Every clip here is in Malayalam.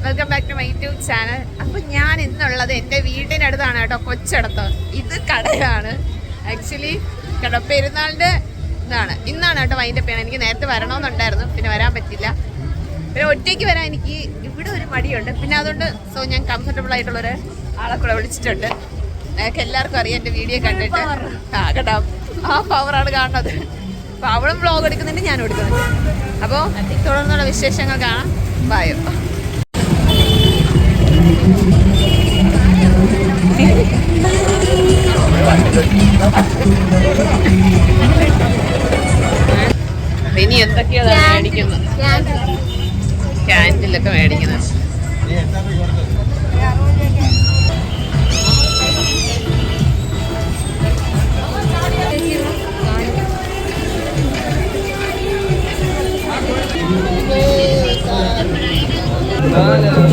Welcome back to my YouTube channel. അപ്പോൾ ഞാൻ ഇന്നുള്ളത് എൻ്റെ വീട്ടിനടുത്താണ് കേട്ടോ, കൊച്ചടത്ത്. ഇത് കടയാണ് ആക്ച്വലി. കേട്ടോ പെരുന്നാളിൻ്റെ ഇന്നാണ് കേട്ടോ വൈൻഡപ്പ് ചെയ്യണം. എനിക്ക് നേരത്തെ വരണമെന്നുണ്ടായിരുന്നു, പിന്നെ വരാൻ പറ്റില്ല. പിന്നെ ഒറ്റയ്ക്ക് വരാൻ എനിക്ക് ഇവിടെ ഒരു മടിയുണ്ട്. പിന്നെ അതുകൊണ്ട് ഞാൻ കംഫർട്ടബിൾ ആയിട്ടുള്ളൊരു ആളെ കൂടെ വിളിച്ചിട്ടുണ്ട്. ഞങ്ങൾക്ക് എല്ലാവർക്കും അറിയാം എൻ്റെ വീഡിയോ കണ്ടിട്ട്. കേട്ടോ ആ പവറാണ് കാണുന്നത്. അപ്പോൾ അവളും വ്ളോഗ് എടുക്കുന്നുണ്ട്, ഞാനും എടുക്കുന്നുണ്ട്. അപ്പോൾ തുടർന്നുള്ള വിശേഷങ്ങൾ കാണാം. ബായോ. ഇനി എന്തൊക്കെയാണ് മേടിക്കുന്നത്? ക്യാൻഡിലൊക്കെ മേടിക്കുന്നത്.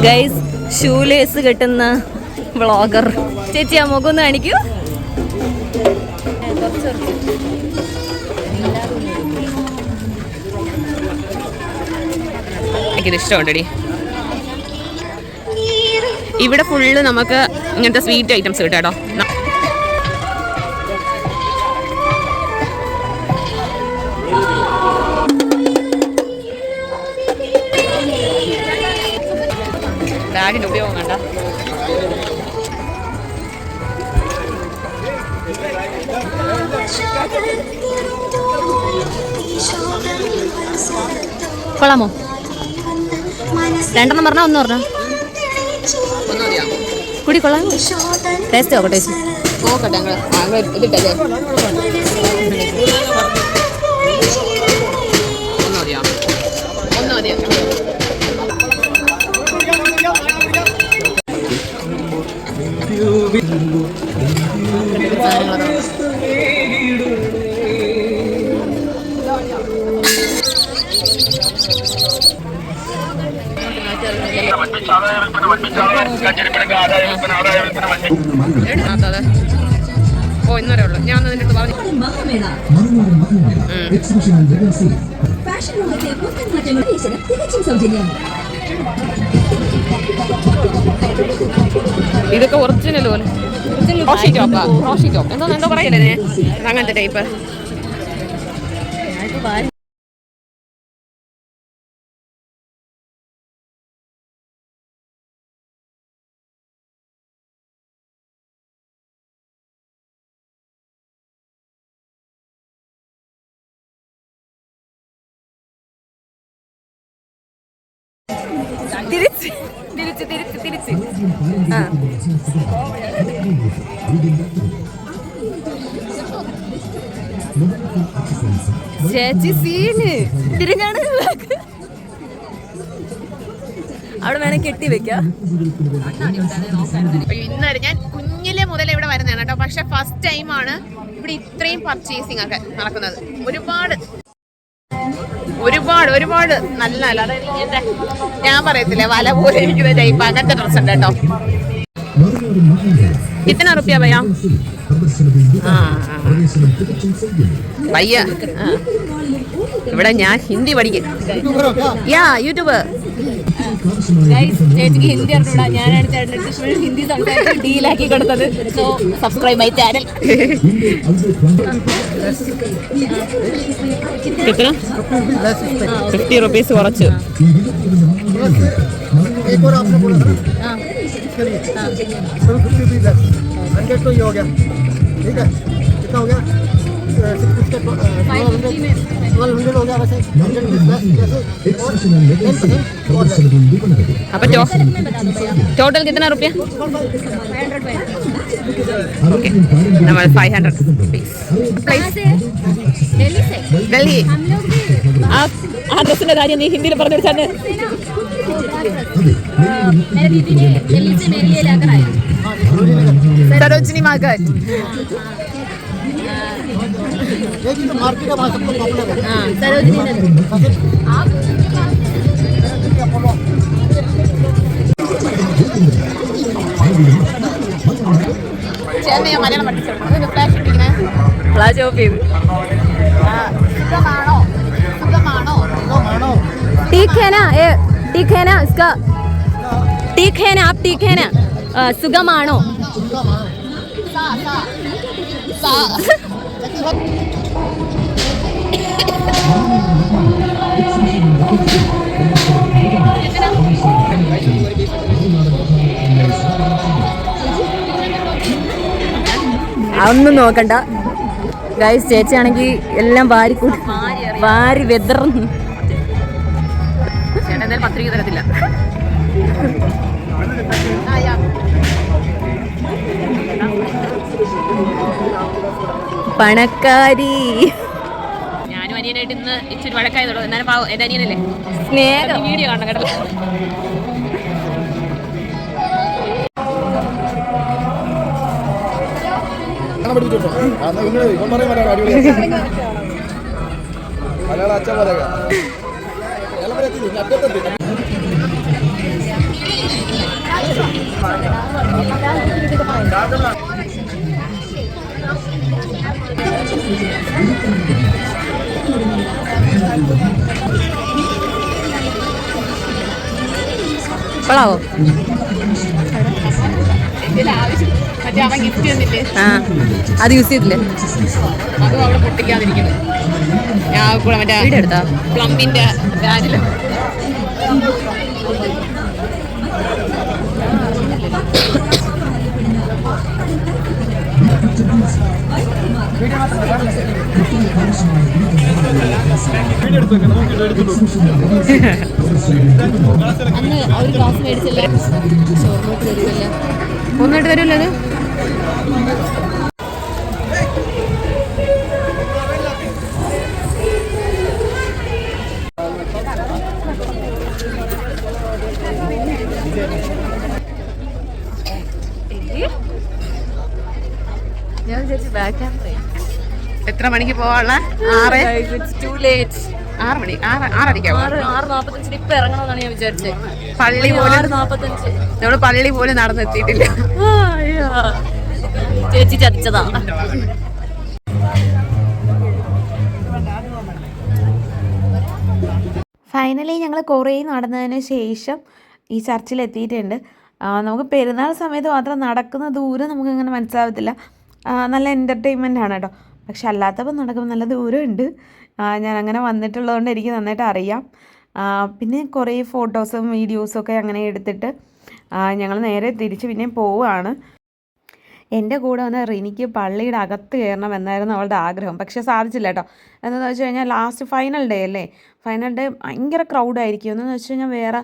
ഗൈസ്, ഷൂലേസ് കെട്ടുന്ന വ്ളോഗർ ചേച്ചി ആ മുഖം ഒന്ന് കാണിക്കൂ. എനിക്കിത് ഇഷ്ടമുണ്ടടി. ഇവിടെ ഫുള്ള് നമുക്ക് ഇങ്ങനത്തെ സ്വീറ്റ് ഐറ്റംസ് കിട്ടും കേട്ടോ. ബാഗിൻ്റെ ഉപയോഗം കണ്ട. കൊള്ളാമോ? രണ്ടെണ്ണം പറഞ്ഞാ ഒന്ന് പറഞ്ഞാ കുടി കൊള്ളാം. ടേസ്റ്റ് നോക്കട്ടെ ചേച്ചി. നോക്കട്ടെ ഇതിട്ടല്ലേ ഒന്ന് മതിയോ? ഓ ഇന്നൊരേ ഉള്ളു. ഞാൻ നിന്റെ അടുത്ത് പറഞ്ഞു. ഇതൊക്കെ ഒറിജിനൽ പോലെ റോഷി ടോപ്പ് എന്തോ പറയല്ലേ അങ്ങനത്തെ ടൈപ്പ്. തിരിച്ച് ചേച്ചി സീന് തിരിഞ്ഞാണ്. അവിടെ വേണേ കെട്ടി വെക്കാം. ഇന്നലെ ഞാൻ കുഞ്ഞിലെ മുതൽ ഇവിടെ വരുന്നതാണ് കേട്ടോ. പക്ഷെ ഫസ്റ്റ് ടൈമാണ് ഇവിടെ ഇത്രയും പർച്ചേസിംഗ് ഒക്കെ നടക്കുന്നത്. ഒരുപാട് നല്ല അതായത് ഞാൻ പറയത്തില്ലേ വല പോലെ ഇരിക്കുന്ന ടൈപ്പ് അങ്ങനത്തെ ഡ്രസ് ഉണ്ട് കേട്ടോ. कितना रुपया भैया? भैया ഇവിടെ ഞാൻ ഹിന്ദി പഠിക്കും. യൂട്യൂബ് ചേച്ചിക്ക് ഹിന്ദി അറിഞ്ഞൂടാ. ഞാനാണ് ചേട്ടൻ ഹിന്ദി സംസാരിച്ച് ഡീലാക്കി കൊടുത്തത്. So subscribe my channel. കിട്ടണ 50 റുപ്പീസ് കുറച്ച്. अब टोटल कितना रुपया? Okay, 500 rupees. दिल्ली. आप ड्रेसिന്റെ കാര്യം നീ ഹിന്ദിയിൽ പറഞ്ഞു കൊടുത്താൽ. सरोजनी मार्केट. मार्केट का सबसे पॉपुलर है. हाँ, सरोजनी नगर. आप ചേട്ടനെ മലയാളം പഠിച്ചോളൂ. ഫ്ലാഷ് ഇട്ടിങ്ങനെ ഫ്ലാഷ് ഓഫ് ചെയ്ത്. सुगमानो ठीक है ना? ठीक है ना इसका? ടീഖേന ആപ് ടീഖേന സുഖമാണോ? അതൊന്നും നോക്കണ്ട ഗൈസ്. ചേച്ചിയാണെങ്കിൽ എല്ലാം വാരി വെതറുന്നു. എന്തായാലും പത്രിക തരത്തില്ല. പണക്കാരി. ഞാനും അനിയനായിട്ട് ഇന്ന് ഇച്ചിരി വഴക്കായതുള്ളൂ. എന്നാലും പാവം എന്റെ അനിയനല്ലേ, സ്നേഹം. വീഡിയോ കാണണം കേട്ടോ. കൊള്ളാവോ? ആ അത് യൂസ് ചെയ്തില്ലേ? അതും അവിടെ പൊട്ടിക്കാതിരിക്കുന്നു. ഞാൻ മറ്റേ വീഡിയോ എടുത്താ പ്ലംബിന്റെ ബാഗില് അന്ന് ഒരു ഗ്ലാസ് മേടിച്ചല്ലേ, ചോറിനോട്ട് തരുമല്ലേ? ഒന്നിട്ട് തരുമല്ലോ അത്. ഞാൻ ചേച്ചി ബാക്ക് ക്യാമറ. എത്ര മണിക്ക് പോവാനുള്ള? 6 മണി 6:45 ഇപ്പൊ ഇറങ്ങണമെന്നാണ് ഞാൻ വിചാരിച്ചത്. പള്ളി പോലും 6:45 നമ്മള് പള്ളി പോലും നടന്നെത്തിയിട്ടില്ല. ചേച്ചി ചതിച്ചതാ. ഫൈനലി ഞങ്ങൾ കുറേ നടന്നതിന് ശേഷം ഈ ചർച്ചിലെത്തിയിട്ടുണ്ട്. നമുക്ക് പെരുന്നാൾ സമയത്ത് മാത്രം നടക്കുന്ന ദൂരം നമുക്കിങ്ങനെ മനസ്സിലാവത്തില്ല. നല്ല എൻ്റർടൈൻമെൻ്റ് ആണ് കേട്ടോ. പക്ഷെ അല്ലാത്തപ്പോൾ നടക്കുമ്പോൾ നല്ല ദൂരമുണ്ട്. ഞാൻ അങ്ങനെ വന്നിട്ടുള്ളതുകൊണ്ട് എനിക്ക് നന്നായിട്ട് അറിയാം. പിന്നെ കുറേ ഫോട്ടോസും വീഡിയോസും ഒക്കെ അങ്ങനെ എടുത്തിട്ട് ഞങ്ങൾ നേരെ തിരിച്ച് പിന്നെ പോവുകയാണ്. എൻ്റെ കൂടെ വന്ന റിനിക്ക് പള്ളിയുടെ അകത്ത് കയറണം എന്നായിരുന്നു അവളുടെ ആഗ്രഹം. പക്ഷേ സാധിച്ചില്ല കേട്ടോ. എന്താണെന്ന് വെച്ച് കഴിഞ്ഞാൽ ലാസ്റ്റ് ഫൈനൽ ഡേ അല്ലേ, ഫൈനൽ ഡേ ഭയങ്കര ക്രൗഡായിരിക്കും. എന്ന് വെച്ച് കഴിഞ്ഞാൽ വേറെ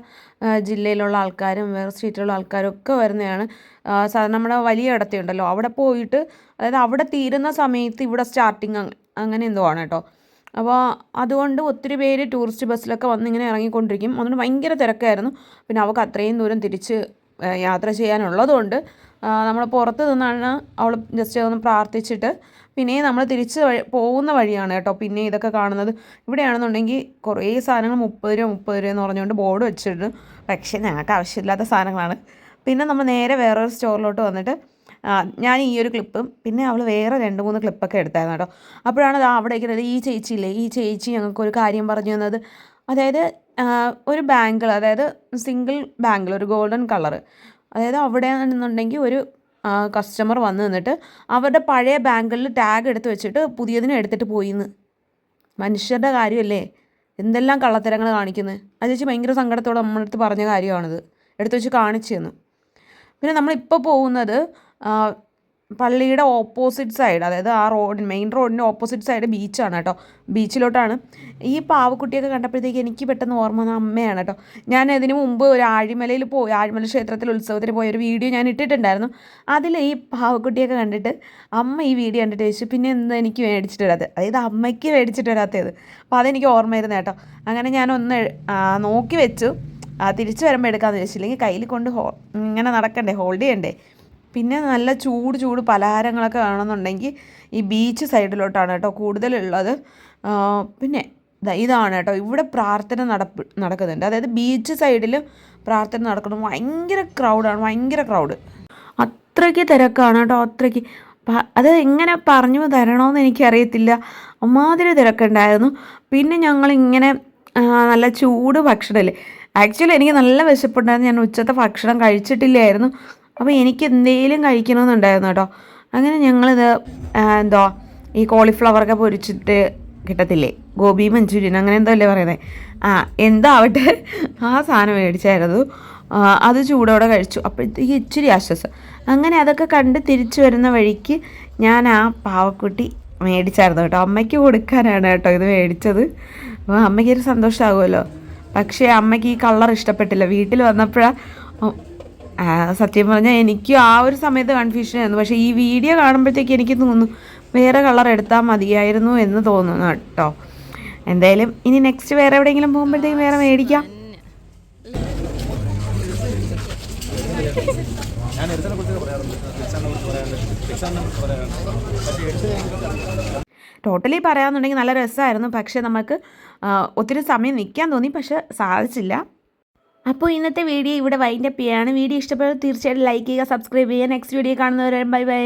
ജില്ലയിലുള്ള ആൾക്കാരും വേറെ സ്റ്റേറ്റിലുള്ള ആൾക്കാരും ഒക്കെ വരുന്നതാണ്. സാധാരണ നമ്മുടെ വലിയ ഇടത്തുണ്ടല്ലോ അവിടെ പോയിട്ട്, അതായത് അവിടെ തീരുന്ന സമയത്ത് ഇവിടെ സ്റ്റാർട്ടിങ് അങ്ങനെ എന്തോ ആണ് കേട്ടോ. അപ്പോൾ അതുകൊണ്ട് ഒത്തിരി പേര് ടൂറിസ്റ്റ് ബസ്സിലൊക്കെ വന്നിങ്ങനെ ഇറങ്ങിക്കൊണ്ടിരിക്കും. അതുകൊണ്ട് ഭയങ്കര തിരക്കായിരുന്നു. പിന്നെ അവൾക്ക് അത്രയും ദൂരം തിരിച്ച് യാത്ര ചെയ്യാനുള്ളതുകൊണ്ട് നമ്മൾ പുറത്ത് നിന്നാണ് അവൾ ജസ്റ്റ് ഒന്ന് പ്രാർത്ഥിച്ചിട്ട് പിന്നെ നമ്മൾ തിരിച്ച് പോകുന്ന വഴിയാണ് കേട്ടോ പിന്നെ ഇതൊക്കെ കാണുന്നത്. ഇവിടെയാണെന്നുണ്ടെങ്കിൽ കുറേ സാധനങ്ങൾ 30 രൂപ എന്ന് പറഞ്ഞുകൊണ്ട് ബോർഡ് വെച്ചിട്ടുണ്ട്. പക്ഷേ ഞങ്ങൾക്ക് ആവശ്യമില്ലാത്ത സാധനങ്ങളാണ്. പിന്നെ നമ്മൾ നേരെ വേറൊരു സ്റ്റോറിലോട്ട് വന്നിട്ട് ഞാൻ ഈ ഒരു ക്ലിപ്പും പിന്നെ അവൾ വേറെ 2-3 ക്ലിപ്പൊക്കെ എടുത്തായിരുന്നു കേട്ടോ. അപ്പോഴാണ് അവിടേക്ക് ഈ ചേച്ചിയില്ലേ, ഈ ചേച്ചി ഞങ്ങൾക്കൊരു കാര്യം പറഞ്ഞു തന്നത്. അതായത് ഒരു ബാങ്കിൾ, അതായത് സിംഗിൾ ബാങ്കിൾ, ഒരു ഗോൾഡൻ കളറ്, അതായത് അവിടെ ആണെന്നുണ്ടെങ്കിൽ ഒരു കസ്റ്റമർ വന്ന് നിന്നിട്ട് അവരുടെ പഴയ ബാങ്കിളിൽ ടാഗ് എടുത്ത് വെച്ചിട്ട് പുതിയതിനെ എടുത്തിട്ട് പോയിന്ന്. മനുഷ്യരുടെ കാര്യമല്ലേ, എന്തെല്ലാം കള്ളത്തരങ്ങൾ കാണിക്കുന്നത്. അത് ചേച്ചി ഭയങ്കര സങ്കടത്തോടെ നമ്മളടുത്ത് പറഞ്ഞ കാര്യമാണിത്, എടുത്ത് വെച്ച് കാണിച്ചു തന്നു. പിന്നെ നമ്മളിപ്പോൾ പോകുന്നത് പള്ളിയുടെ ഓപ്പോസിറ്റ് സൈഡ്, അതായത് ആ മെയിൻ റോഡിൻ്റെ ഓപ്പോസിറ്റ് സൈഡ് ബീച്ചാണ് കേട്ടോ. ബീച്ചിലോട്ടാണ്. ഈ പാവക്കുട്ടിയൊക്കെ കണ്ടപ്പോഴത്തേക്ക് എനിക്ക് പെട്ടെന്ന് ഓർമ്മ വന്ന അമ്മയാണ് കേട്ടോ. ഞാൻ ഇതിന് മുമ്പ് ഒരു ആഴിമലയിൽ പോയി, ആഴിമല ക്ഷേത്രത്തിൽ ഉത്സവത്തിന് പോയൊരു വീഡിയോ ഞാൻ ഇട്ടിട്ടുണ്ടായിരുന്നു. അതിൽ ഈ പാവക്കുട്ടിയൊക്കെ കണ്ടിട്ട് അമ്മ ഈ വീഡിയോ കണ്ടിട്ട് ചോദിച്ചു പിന്നെ എന്താ എനിക്ക് മേടിച്ചിട്ട് വരാത്തത്, അതായത് അമ്മയ്ക്ക് മേടിച്ചിട്ട് വരാത്തത്. അപ്പോൾ അതെനിക്ക് ഓർമ്മയായിരുന്നു കേട്ടോ. അങ്ങനെ ഞാനൊന്ന് നോക്കി വെച്ചു. തിരിച്ച് വരുമ്പോൾ എടുക്കാമെന്ന് ചോദിച്ചില്ലെങ്കിൽ കയ്യിൽ കൊണ്ട് ഇങ്ങനെ നടക്കണ്ടേ, ഹോൾഡ് ചെയ്യണ്ടേ. പിന്നെ നല്ല ചൂട് പലഹാരങ്ങളൊക്കെ വേണമെന്നുണ്ടെങ്കിൽ ഈ ബീച്ച് സൈഡിലോട്ടാണ് കേട്ടോ കൂടുതലുള്ളത്. പിന്നെ ഇതാണ് കേട്ടോ, ഇവിടെ പ്രാർത്ഥന നടക്കുന്നുണ്ട്. അതായത് ബീച്ച് സൈഡിൽ പ്രാർത്ഥന നടക്കണം. ഭയങ്കര ക്രൗഡാണ്, ഭയങ്കര ക്രൗഡ്, അത്രയ്ക്ക് തിരക്കാണ് കേട്ടോ, അത്രയ്ക്ക്. അത് എങ്ങനെ പറഞ്ഞു തരണമെന്ന് എനിക്കറിയത്തില്ല, അമ്മാതിരി തിരക്കുണ്ടായിരുന്നു. പിന്നെ ഞങ്ങളിങ്ങനെ നല്ല ചൂട് ഭക്ഷണമല്ലേ, ആക്ച്വലി എനിക്ക് നല്ല വിശപ്പുണ്ടായിരുന്നു. ഞാൻ ഉച്ചത്തെ ഭക്ഷണം കഴിച്ചിട്ടില്ലായിരുന്നു. അപ്പോൾ എനിക്ക് എന്തെങ്കിലും കഴിക്കണമെന്നുണ്ടായിരുന്നു കേട്ടോ. അങ്ങനെ ഞങ്ങളിത് എന്തോ ഈ കോളിഫ്ലവറൊക്കെ പൊരിച്ചിട്ട് കിട്ടത്തില്ലേ, ഗോബി മഞ്ചൂരിയൻ അങ്ങനെ എന്തോ അല്ലേ പറയുന്നത്, എന്താവട്ടെ ആ സാധനം മേടിച്ചായിരുന്നു. അത് ചൂടോടെ കഴിച്ചു. അപ്പോഴത്തേക്ക് ഇച്ചിരി ആശ്വാസം. അങ്ങനെ അതൊക്കെ കണ്ട് തിരിച്ചു വരുന്ന വഴിക്ക് ഞാൻ ആ പാവക്കുട്ടി മേടിച്ചായിരുന്നു കേട്ടോ. അമ്മയ്ക്ക് കൊടുക്കാനാണ് കേട്ടോ ഇത് മേടിച്ചത്. അപ്പോൾ അമ്മയ്ക്കൊരു സന്തോഷമാകുമല്ലോ. പക്ഷേ അമ്മയ്ക്ക് ഈ കളർ ഇഷ്ടപ്പെട്ടില്ല. വീട്ടിൽ വന്നപ്പോഴാണ് സത്യം പറഞ്ഞാൽ എനിക്ക് ആ ഒരു സമയത്ത് കൺഫ്യൂഷൻ ആയിരുന്നു. പക്ഷേ ഈ വീഡിയോ കാണുമ്പോഴത്തേക്ക് എനിക്ക് തോന്നുന്നു വേറെ കളർ എടുത്താൽ മതിയായിരുന്നു എന്ന് തോന്നുന്നു കേട്ടോ. എന്തായാലും ഇനി നെക്സ്റ്റ് വേറെ എവിടെയെങ്കിലും പോകുമ്പോഴത്തേക്കും വേറെ മേടിക്കാം. ടോട്ടലി പറയാമെന്നുണ്ടെങ്കിൽ നല്ല രസമായിരുന്നു. പക്ഷേ നമുക്ക് ഒത്തിരി സമയം നിൽക്കാൻ തോന്നി, പക്ഷെ സാധിച്ചില്ല. അപ്പോൾ ഇന്നത്തെ വീഡിയോ ഇവിടെ വൈൻഡപ്പ് ചെയ്യാണ്. വീഡിയോ ഇഷ്ടപ്പെടുന്നത് തീർച്ചയായിട്ടും ലൈക്ക് ചെയ്യുക, സബ്സ്ക്രൈബ് ചെയ്യുക. നെക്സ്റ്റ് വീഡിയോ കാണുന്നവരെ ബൈ ബൈ.